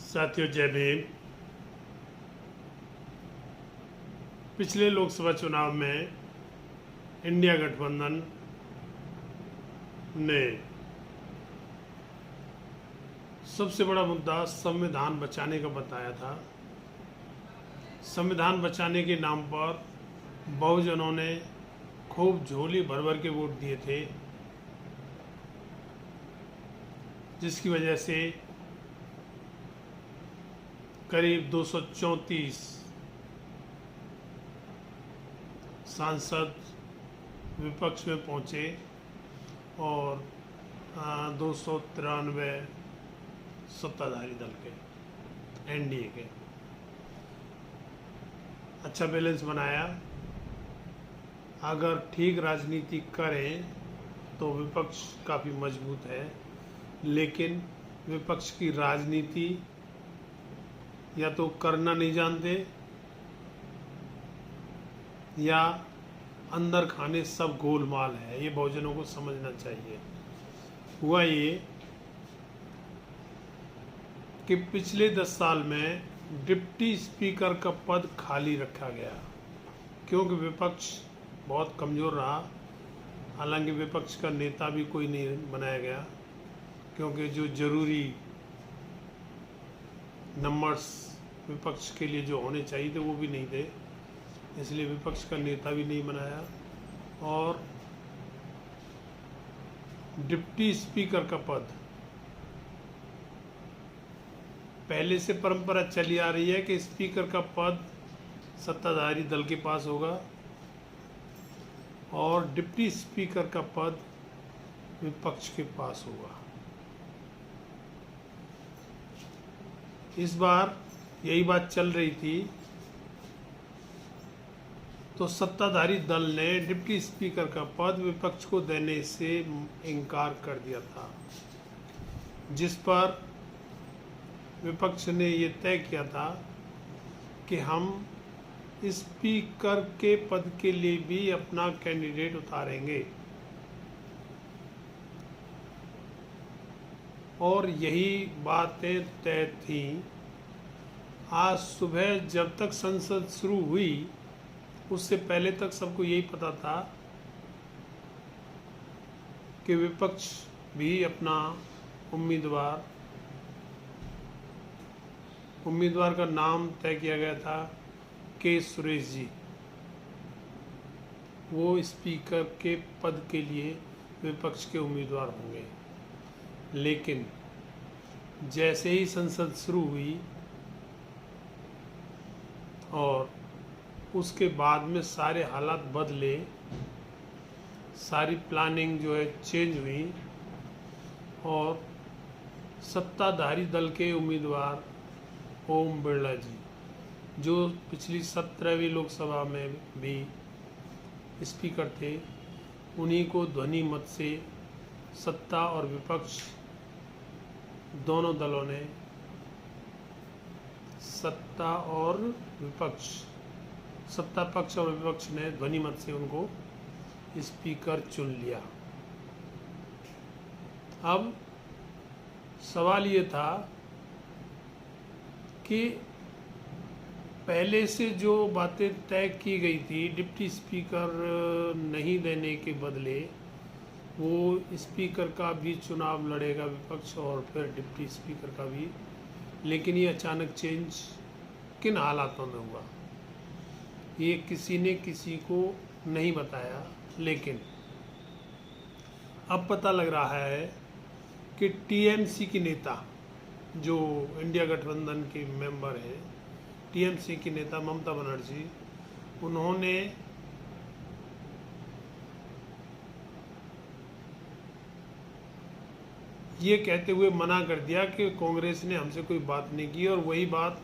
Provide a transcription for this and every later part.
साथियों, जय भीम। पिछले लोकसभा चुनाव में इंडिया गठबंधन ने सबसे बड़ा मुद्दा संविधान बचाने का बताया था। संविधान बचाने के नाम पर बहुजनों ने खूब झोली भर भर के वोट दिए थे, जिसकी वजह से करीब 234 सांसद विपक्ष में पहुंचे और 293 सत्ताधारी दल के, एनडीए के। अच्छा बैलेंस बनाया। अगर ठीक राजनीति करें तो विपक्ष काफ़ी मजबूत है, लेकिन विपक्ष की राजनीति या तो करना नहीं जानते या अंदर खाने सब गोलमाल है। ये बहुजनों को समझना चाहिए। हुआ ये कि पिछले 10 साल में डिप्टी स्पीकर का पद खाली रखा गया, क्योंकि विपक्ष बहुत कमज़ोर रहा। हालांकि विपक्ष का नेता भी कोई नहीं बनाया गया, क्योंकि जो ज़रूरी नंबर्स विपक्ष के लिए जो होने चाहिए थे वो भी नहीं थे, इसलिए विपक्ष का नेता भी नहीं बनाया। और डिप्टी स्पीकर का पद पहले से परंपरा चली आ रही है कि स्पीकर का पद सत्ताधारी दल के पास होगा और डिप्टी स्पीकर का पद विपक्ष के पास होगा। इस बार यही बात चल रही थी, तो सत्ताधारी दल ने डिप्टी स्पीकर का पद विपक्ष को देने से इनकार कर दिया था, जिस पर विपक्ष ने ये तय किया था कि हम स्पीकर के पद के लिए भी अपना कैंडिडेट उतारेंगे। और यही बातें तय थीं। आज सुबह जब तक संसद शुरू हुई, उससे पहले तक सबको यही पता था कि विपक्ष भी अपना उम्मीदवार का नाम तय किया गया था, के सुरेश जी। वो स्पीकर के पद के लिए विपक्ष के उम्मीदवार होंगे। लेकिन जैसे ही संसद शुरू हुई और उसके बाद में सारे हालात बदले, सारी प्लानिंग जो है चेंज हुई और सत्ताधारी दल के उम्मीदवार ओम बिरला जी, जो पिछली 17वीं लोकसभा में भी स्पीकर थे, उन्हीं को ध्वनि मत से सत्ता और विपक्ष दोनों दलों ने, सत्ता पक्ष और विपक्ष ने ध्वनि मत से उनको स्पीकर चुन लिया। अब सवाल ये था कि पहले से जो बातें तय की गई थी, डिप्टी स्पीकर नहीं देने के बदले वो स्पीकर का भी चुनाव लड़ेगा विपक्ष और फिर डिप्टी स्पीकर का भी, लेकिन ये अचानक चेंज किन हालातों में हुआ ये किसी ने किसी को नहीं बताया। लेकिन अब पता लग रहा है कि टीएमसी की नेता, जो इंडिया गठबंधन के मेंबर हैं, टीएमसी की नेता ममता बनर्जी, उन्होंने ये कहते हुए मना कर दिया कि कांग्रेस ने हमसे कोई बात नहीं की। और वही बात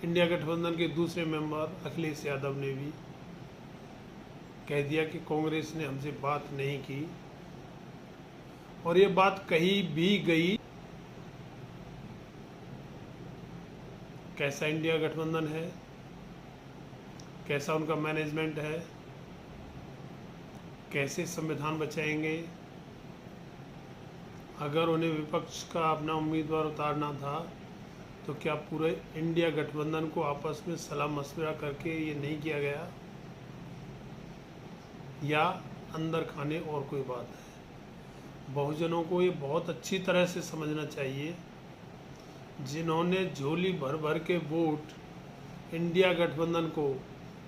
इंडिया गठबंधन के दूसरे मेंबर अखिलेश यादव ने भी कह दिया कि कांग्रेस ने हमसे बात नहीं की। और ये बात कही भी गई। कैसा इंडिया गठबंधन है, कैसा उनका मैनेजमेंट है, कैसे संविधान बचाएंगे। अगर उन्हें विपक्ष का अपना उम्मीदवार उतारना था तो क्या पूरे इंडिया गठबंधन को आपस में सलाह मशवरा करके ये नहीं किया गया, या अंदर खाने और कोई बात है? बहुजनों को ये बहुत अच्छी तरह से समझना चाहिए, जिन्होंने झोली भर भर के वोट इंडिया गठबंधन को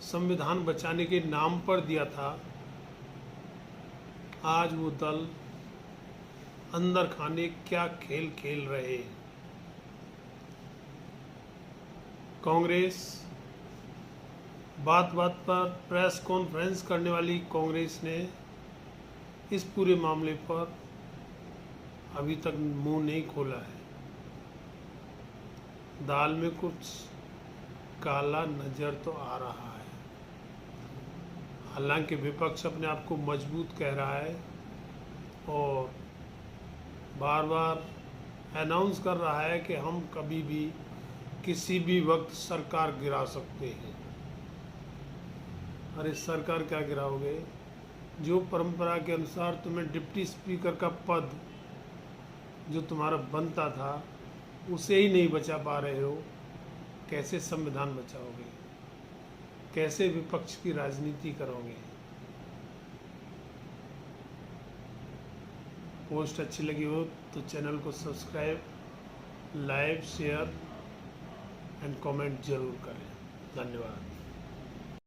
संविधान बचाने के नाम पर दिया था, आज वो दल अंदर खाने क्या खेल खेल रहे। कांग्रेस बात बात पर प्रेस कॉन्फ्रेंस करने वाली कांग्रेस ने इस पूरे मामले पर अभी तक मुंह नहीं खोला है। दाल में कुछ काला नजर तो आ रहा है। हालांकि विपक्ष अपने आप को मजबूत कह रहा है और बार बार अनाउंस कर रहा है कि हम कभी भी किसी भी वक्त सरकार गिरा सकते हैं। अरे सरकार क्या गिराओगे? जो परंपरा के अनुसार तुम्हें डिप्टी स्पीकर का पद जो तुम्हारा बनता था उसे ही नहीं बचा पा रहे हो, कैसे संविधान बचाओगे? कैसे विपक्ष की राजनीति करोगे? पोस्ट अच्छी लगी हो तो चैनल को subscribe, like, share and comment जरूर करें। धन्यवाद।